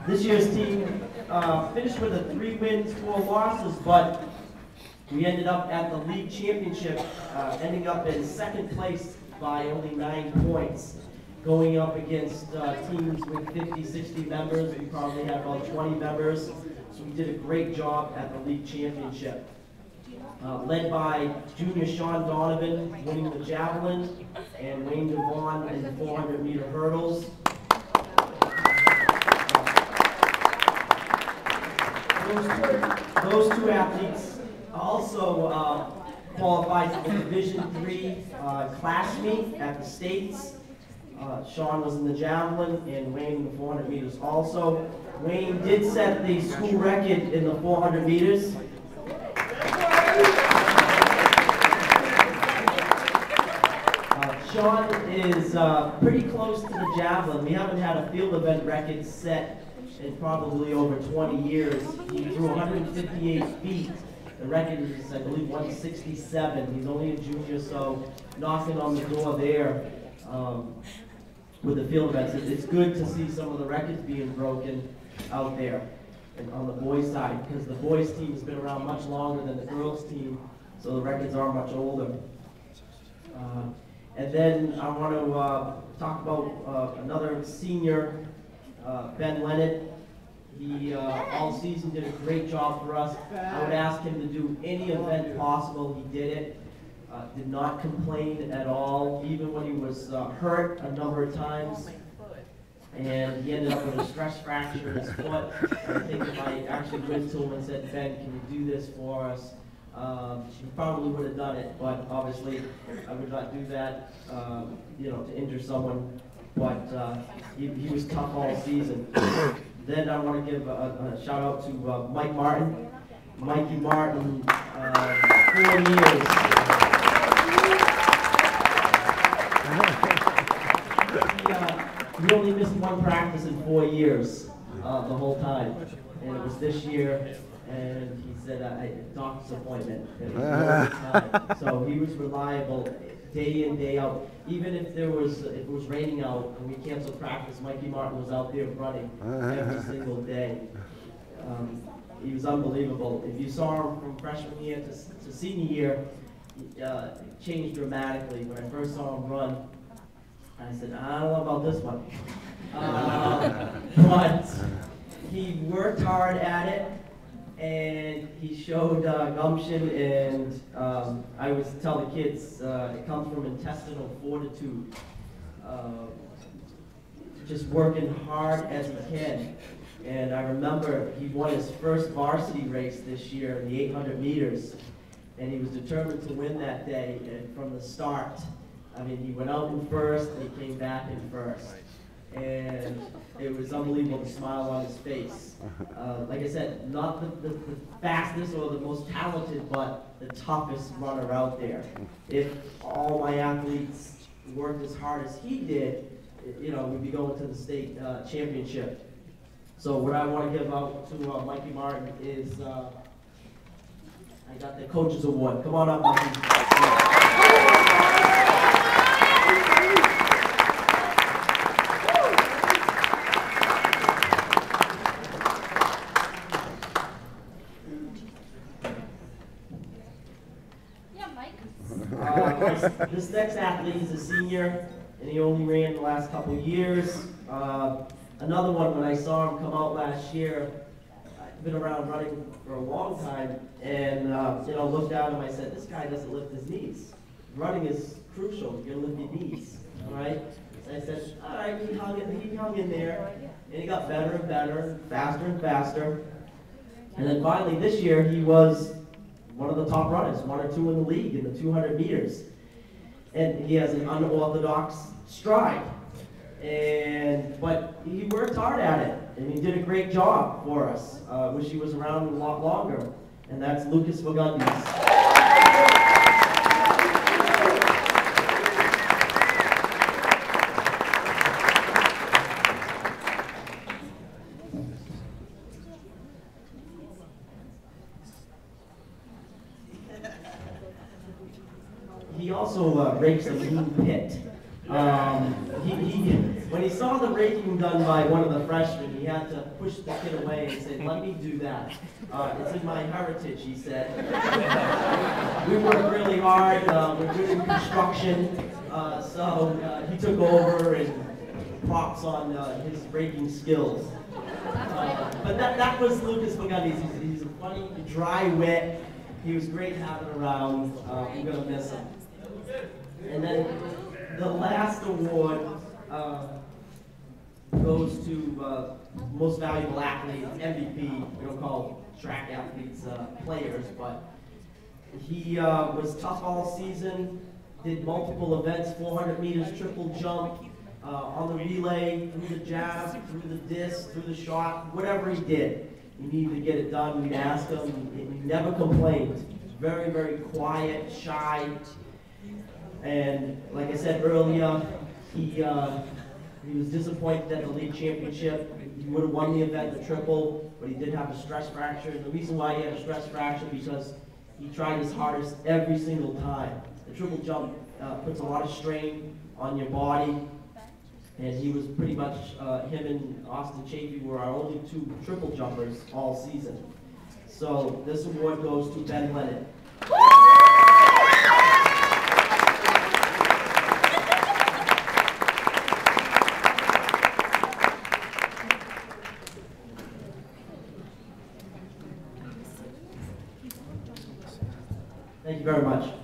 This year's team finished with a 3 wins, 4 losses, but we ended up at the league championship, ending up in second place by only 9 points, going up against teams with 50, 60 members. We probably had about 20 members, so we did a great job at the league championship. Led by junior Sean Donovan winning the javelin and Wayne Devon in the 400-meter hurdles. Those two athletes also qualified for the Division III class meet at the States. Sean was in the javelin and Wayne in the 400 meters also. Wayne did set the school record in the 400 meters. Sean is pretty close to the javelin. We haven't had a field event record set in probably over 20 years. He threw 158 feet. The record is, I believe, 167. He's only a junior, so knocking on the door there with the field events. It's good to see some of the records being broken out there and on the boys' side, because the boys' team has been around much longer than the girls' team, so the records are much older. And then I want to talk about another senior, Ben Leonard. He all season did a great job for us. I would ask him to do any event possible. He did it. Did not complain at all, even when he was hurt a number of times. And he ended up with a stress fracture in his foot. I think if I actually went to him and said, Ben, can you do this for us? He probably would have done it, but obviously I would not do that, to injure someone. But he was tough all season. Then I want to give a shout out to Mike Martin. Mikey Martin, 4 years. He only missed 1 practice in 4 years, the whole time, and it was this year. And he said a doctor's appointment. So he was reliable day in, day out. Even if it was raining out and we canceled practice, Mikey Martin was out there running every single day. He was unbelievable. If you saw him from freshman year to senior year, it changed dramatically. When I first saw him run, I said, I don't know about this one. But he worked hard at it. And he showed gumption, and I always tell the kids it comes from intestinal fortitude, just working hard as he can. And I remember he won his first varsity race this year in the 800 meters, and he was determined to win that day. And from the start, I mean, he went out in first, and he came back in first. And it was unbelievable, the smile on his face. Like I said, not the fastest or the most talented, but the toughest runner out there. If all my athletes worked as hard as he did, we'd be going to the state championship. So what I want to give out to Mikey Martin is, I got the Coach's Award. Come on up, Mikey. This next athlete is a senior, and he only ran the last couple of years. Another one, when I saw him come out last year, I've been around running for a long time, and looked at him, I said, this guy doesn't lift his knees. Running is crucial, you're gonna lift your knees, all right? And I said, all right, he hung in there, and he got better and better, faster and faster. And then finally this year, he was one of the top runners, 1 or 2 in the league in the 200 meters. And he has an unorthodox stride. But he worked hard at it, and he did a great job for us. Wish he was around a lot longer. And that's Lucas Fagundes. He also rakes a mean pit. When he saw the raking done by one of the freshmen, he had to push the kid away and say, "Let me do that. It's in my heritage," he said. We work really hard. We're good in construction, so he took over, and props on his raking skills. But that was Lucas Fagundes. He's a funny, dry wit. He was great having around. We're going to miss him. And then the last award goes to most valuable athlete, MVP. We don't call track athletes players, but he was tough all season, did multiple events, 400 meters, triple jump, on the relay, through the jab, through the disc, through the shot, whatever he did. He needed to get it done. We'd ask him. He never complained. Very, very quiet, shy. And like I said earlier, he was disappointed at the league championship. He would have won the event, the triple, but he did have a stress fracture. And the reason why he had a stress fracture because he tried his hardest every single time. The triple jump puts a lot of strain on your body. And he was pretty much, him and Austin Chafee were our only two triple jumpers all season. So this award goes to Ben Leonard. Thank you very much.